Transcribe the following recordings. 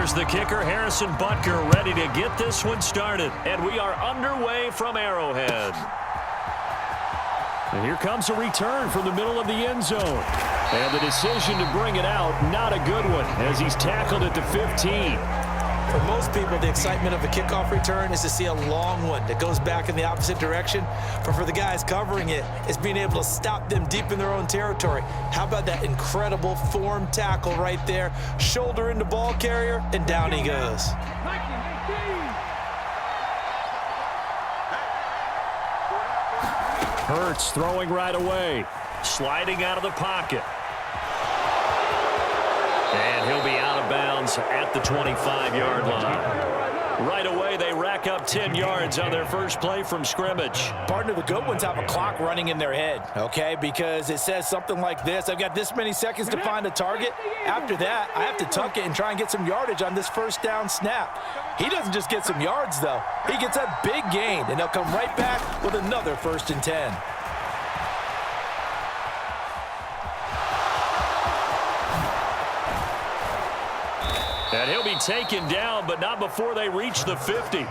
Here's the kicker, Harrison Butker, ready to get this one started. And we are underway from Arrowhead. And here comes a return from the middle of the end zone. And the decision to bring it out, not a good one, as he's tackled at the 15. For most people, the excitement of a kickoff return is to see a long one that goes back in the opposite direction. But for the guys covering it, it's being able to stop them deep in their own territory. How about that incredible form tackle right there? Shoulder into ball carrier, and down he goes. Hurts throwing right away. Sliding out of the pocket. And he'll be out of bounds at the 25-yard line. Right away, they rack up 10 yards on their first play from scrimmage. Partner, the good ones have a clock running in their head, okay? Because it says something like this: I've got this many seconds to find a target. After that, I have to tuck it and try and get some yardage on this first down snap. He doesn't just get some yards, though. He gets a big gain, and they'll come right back with another 1st and 10. And he'll be taken down, but not before they reach the 50.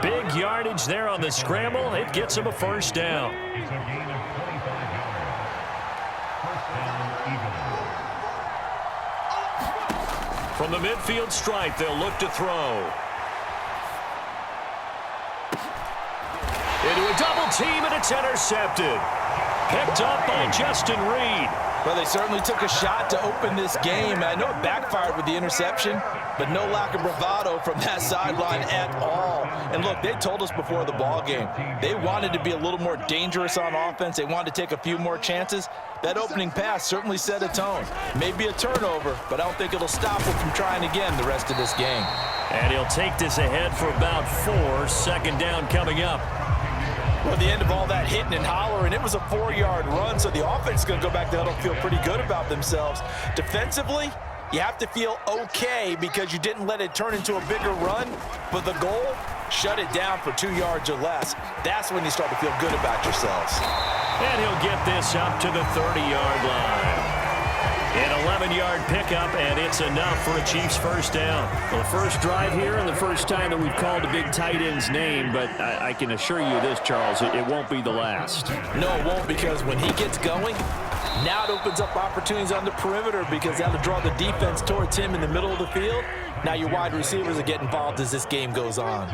Big yardage there on the scramble. It gets him a 1st down. From the midfield stripe, they'll look to throw. Into a double team, and it's intercepted. Picked up by Justin Reed. Well, they certainly took a shot to open this game. I know it backfired with the interception, but no lack of bravado from that sideline at all. And look, they told us before the ball game, they wanted to be a little more dangerous on offense. They wanted to take a few more chances. That opening pass certainly set a tone. Maybe a turnover, but I don't think it'll stop them from trying again the rest of this game. And he'll take this ahead for about 4. 2nd down coming up. Well, the end of all that hitting and hollering, it was a 4-yard run, so the offense is going to go back to huddle and feel pretty good about themselves. Defensively, you have to feel okay because you didn't let it turn into a bigger run, but the goal, shut it down for 2 yards or less. That's when you start to feel good about yourselves. And he'll get this up to the 30-yard line. An 11-yard pickup, and it's enough for a Chiefs 1st down. Well, the first drive here and the first time that we've called a big tight end's name, but I can assure you this, Charles, it won't be the last. No, it won't, because when he gets going, now it opens up opportunities on the perimeter because that'll draw the defense towards him in the middle of the field. Now your wide receivers are getting involved as this game goes on.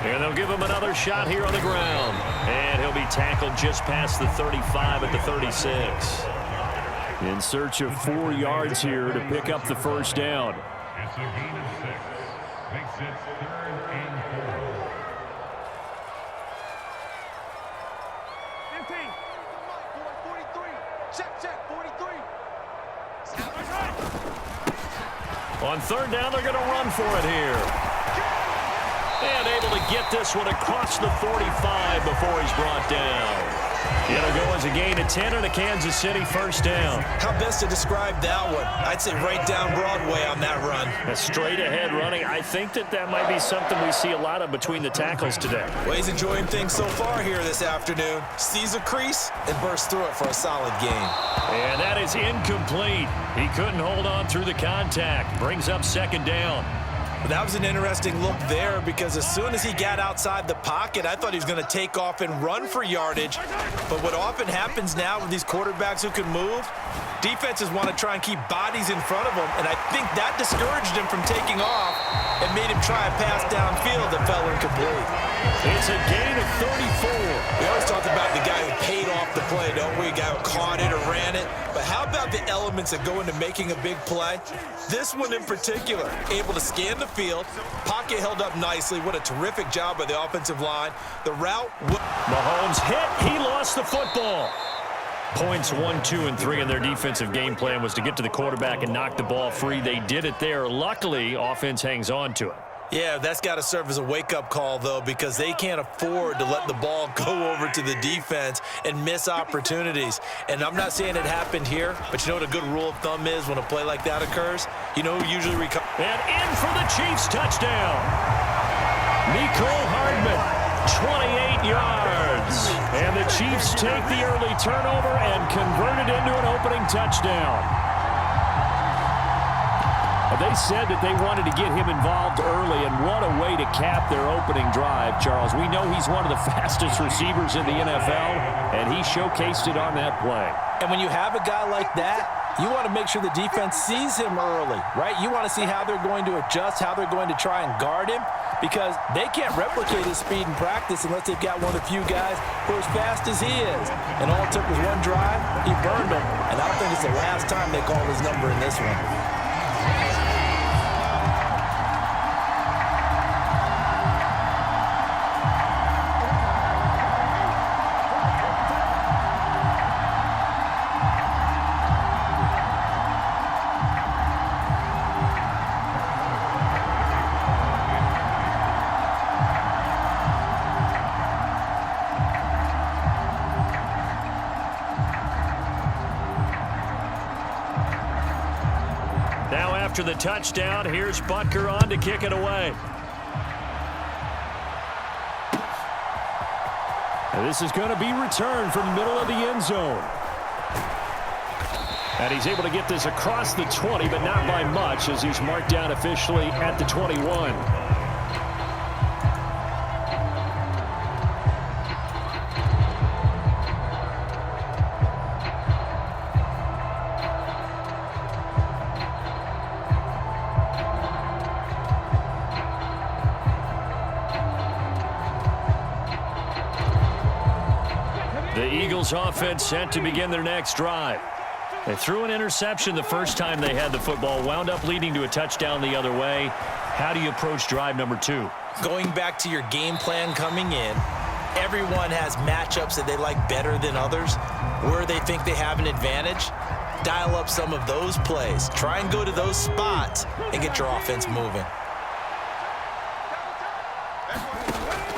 And they'll give him another shot here on the ground. And he'll be tackled just past the 35 at the 36. In search of 4 yards here to pick up the 1st down. It's a gain of 6. Makes it 3rd and 4. On 3rd down, they're going to run for it here. And able to get this one across the 45 before he's brought down. It'll go as a gain of 10 and a Kansas City 1st down. How best to describe that one? I'd say right down Broadway on that run. A straight ahead running. I think that might be something we see a lot of between the tackles today. Well, he's enjoying things so far here this afternoon. Sees a crease and bursts through it for a solid gain. And that is incomplete. He couldn't hold on through the contact. Brings up 2nd down. But that was an interesting look there because as soon as he got outside the pocket, I thought he was going to take off and run for yardage. But what often happens now with these quarterbacks who can move, defenses want to try and keep bodies in front of them, and I think that discouraged him from taking off and made him try a pass downfield that fell incomplete. It's a gain of 34. We always talk about the guy who paid off the play, don't we? A guy who caught it or ran it. But how about the elements that go into making a big play? This one in particular, able to scan the field, pocket held up nicely. What a terrific job by the offensive line. The route. Mahomes hit. He lost the football. Points 1, 2, and 3 in their defensive game plan was to get to the quarterback and knock the ball free. They did it there. Luckily, offense hangs on to it. Yeah, that's got to serve as a wake-up call, though, because they can't afford to let the ball go over to the defense and miss opportunities. And I'm not saying it happened here, but you know what a good rule of thumb is when a play like that occurs? You know who usually recovers? And in for the Chiefs touchdown. Nicole Hardman, 28 yards. And the Chiefs take the early turnover and convert it into an opening touchdown. They said that they wanted to get him involved early, and what a way to cap their opening drive, Charles. We know he's one of the fastest receivers in the NFL, and he showcased it on that play. And when you have a guy like that, you want to make sure the defense sees him early, right? You want to see how they're going to adjust, how they're going to try and guard him, because they can't replicate his speed in practice unless they've got one of the few guys who are as fast as he is. And all it took was one drive, he burned them, and I don't think it's the last time they called his number in this one. After the touchdown, here's Butker on to kick it away. And this is going to be returned from the middle of the end zone. And he's able to get this across the 20, but not by much, as he's marked down officially at the 21. The Eagles offense set to begin their next drive. They threw an interception the first time they had the football, wound up leading to a touchdown the other way. How do you approach drive number 2? Going back to your game plan coming in, everyone has matchups that they like better than others, where they think they have an advantage. Dial up some of those plays. Try and go to those spots and get your offense moving.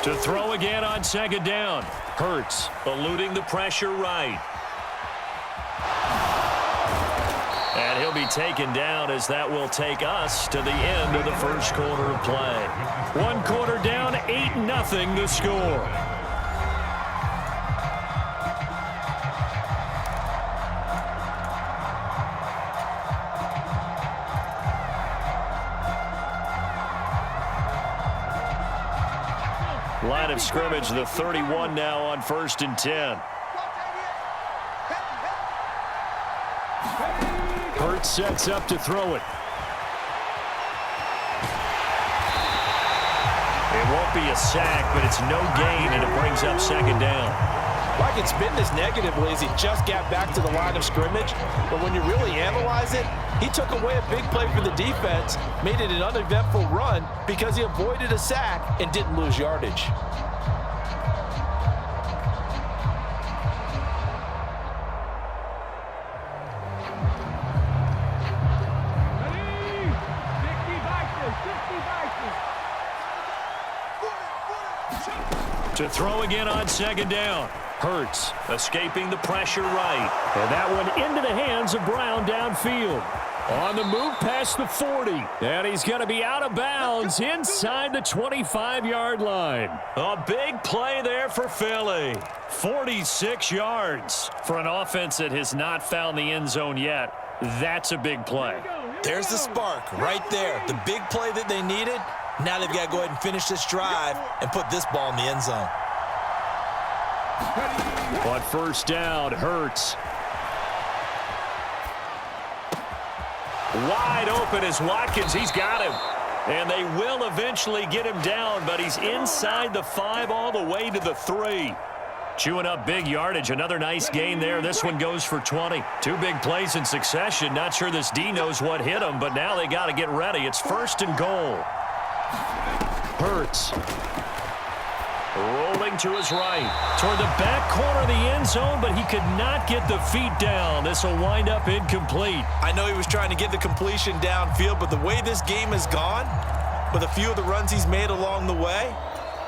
To throw again on second down. Hurts, eluding the pressure right. And he'll be taken down, as that will take us to the end of the first quarter of play. 1 quarter down, 8-0 the score. Line of scrimmage, the 31 now on 1st and 10. Hurts sets up to throw it. It won't be a sack, but it's no gain, and it brings up second down. Well, I can spin this negatively as he just got back to the line of scrimmage, but when you really analyze it, he took away a big play for the defense, made it an uneventful run because he avoided a sack and didn't lose yardage. To throw again on second down. Hurts escaping the pressure right. And that one into the hands of Brown downfield. On the move past the 40. And he's going to be out of bounds inside the 25-yard line. A big play there for Philly. 46 yards for an offense that has not found the end zone yet. That's a big play. There's the spark right there. The big play that they needed. Now they've got to go ahead and finish this drive and put this ball in the end zone. On first down, Hurts. Wide open is Watkins. He's got him. And they will eventually get him down, but he's inside the 5 all the way to the 3. Chewing up big yardage. Another nice gain there. This one goes for 20. 2 big plays in succession. Not sure this D knows what hit him, but now they got to get ready. It's 1st and goal. Hurts. Rolling to his right. Toward the back corner of the end zone, but he could not get the feet down. This will wind up incomplete. I know he was trying to get the completion downfield, but the way this game has gone, with a few of the runs he's made along the way,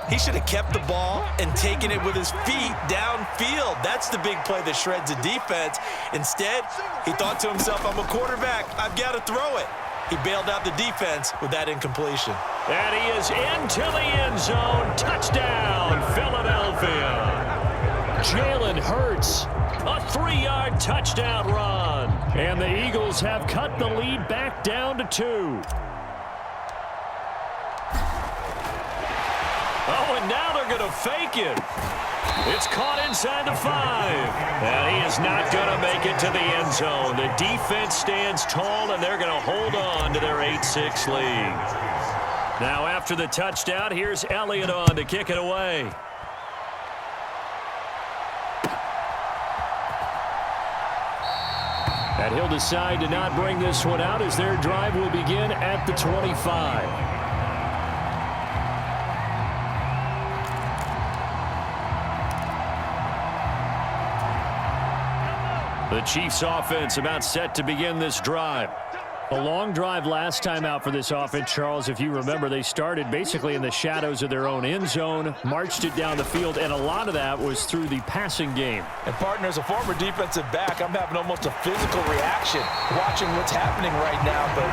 he should have kept the ball and taken it with his feet downfield. That's the big play that shreds the defense. Instead, he thought to himself, I'm a quarterback. I've got to throw it. He bailed out the defense with that incompletion. And he is into the end zone. Touchdown, Philadelphia. Jalen Hurts A 3-yard touchdown run. And the Eagles have cut the lead back down to 2. Oh, and now they're going to fake it. It's caught inside the 5. And he is not going to make it to the end zone. The defense stands tall, and they're going to hold on to their 8-6 lead. Now after the touchdown, here's Elliott on to kick it away. And he'll decide to not bring this one out as their drive will begin at the 25. The Chiefs offense about set to begin this drive. A long drive last time out for this offense, Charles. If you remember, they started basically in the shadows of their own end zone, marched it down the field, and a lot of that was through the passing game. And, partner, as a former defensive back, I'm having almost a physical reaction watching what's happening right now. But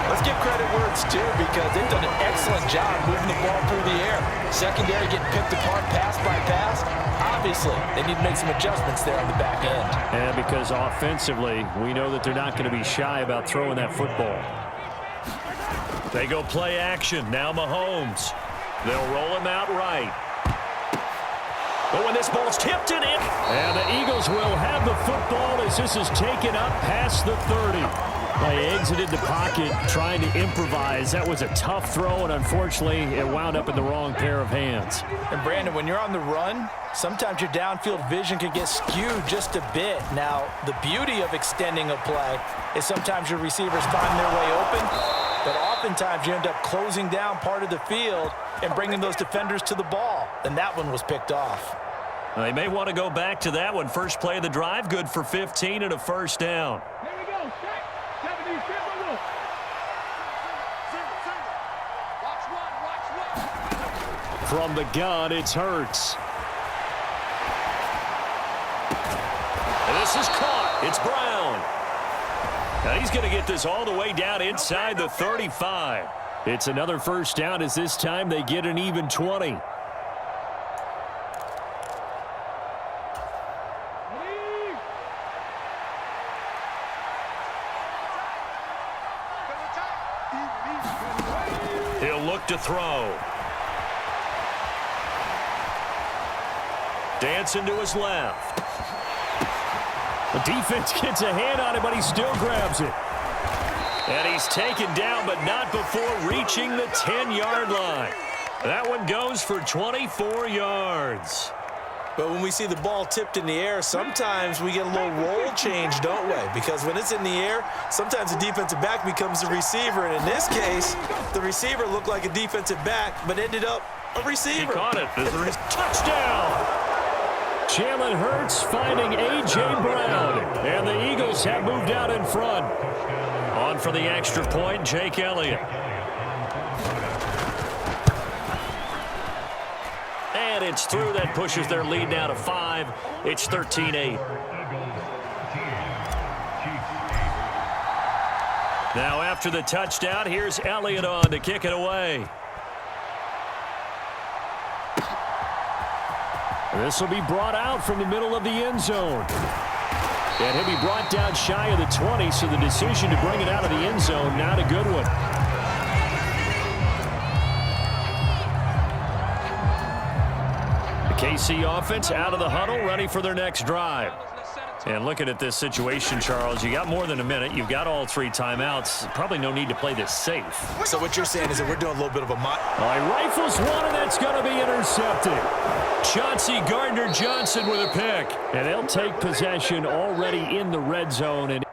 let's give credit where it's due because they've done an excellent job moving the ball through the air. Secondary getting picked apart pass by pass. Obviously, they need to make some adjustments there on the back end. And because offensively, we know that they're not going to be shy about throwing that football. They go play action. Now Mahomes. They'll roll him out right. But when this ball's tipped it in. And the Eagles will have the football as this is taken up past the 30. They exited the pocket trying to improvise. That was a tough throw, and unfortunately, it wound up in the wrong pair of hands. And, Brandon, when you're on the run, sometimes your downfield vision can get skewed just a bit. Now, the beauty of extending a play is sometimes your receivers find their way open, but oftentimes you end up closing down part of the field and bringing those defenders to the ball, and that one was picked off. They may want to go back to that one. First play of the drive, good for 15 and a first down. Here we go. Check. 70, From the gun, it's Hurts. And this is caught. It's Brown. Now he's going to get this all the way down inside the 35. It's another first down as this time they get an even 20. He'll look to throw. Dancing to his left. The defense gets a hand on it, but he still grabs it. And he's taken down, but not before reaching the 10-yard line. That one goes for 24 yards. But when we see the ball tipped in the air, sometimes we get a little roll change, don't we? Because when it's in the air, sometimes the defensive back becomes the receiver. And in this case, the receiver looked like a defensive back, but ended up a receiver. He caught it. This is touchdown. Jalen Hurts finding A.J. Brown. And the Eagles have moved out in front. On for the extra point, Jake Elliott. And it's through. That pushes their lead now to 5. It's 13-8. Now after the touchdown, here's Elliott on to kick it away. This will be brought out from the middle of the end zone. And he'll be brought down shy of the 20, so the decision to bring it out of the end zone, not a good one. The KC offense out of the huddle, ready for their next drive. And looking at this situation, Charles, you got more than a minute. You've got all 3 timeouts. Probably no need to play this safe. So what you're saying is that we're doing a little bit of a... Rifles one, and that's going to be intercepted. Chauncey Gardner-Johnson with a pick. And they'll take possession already in the red zone. And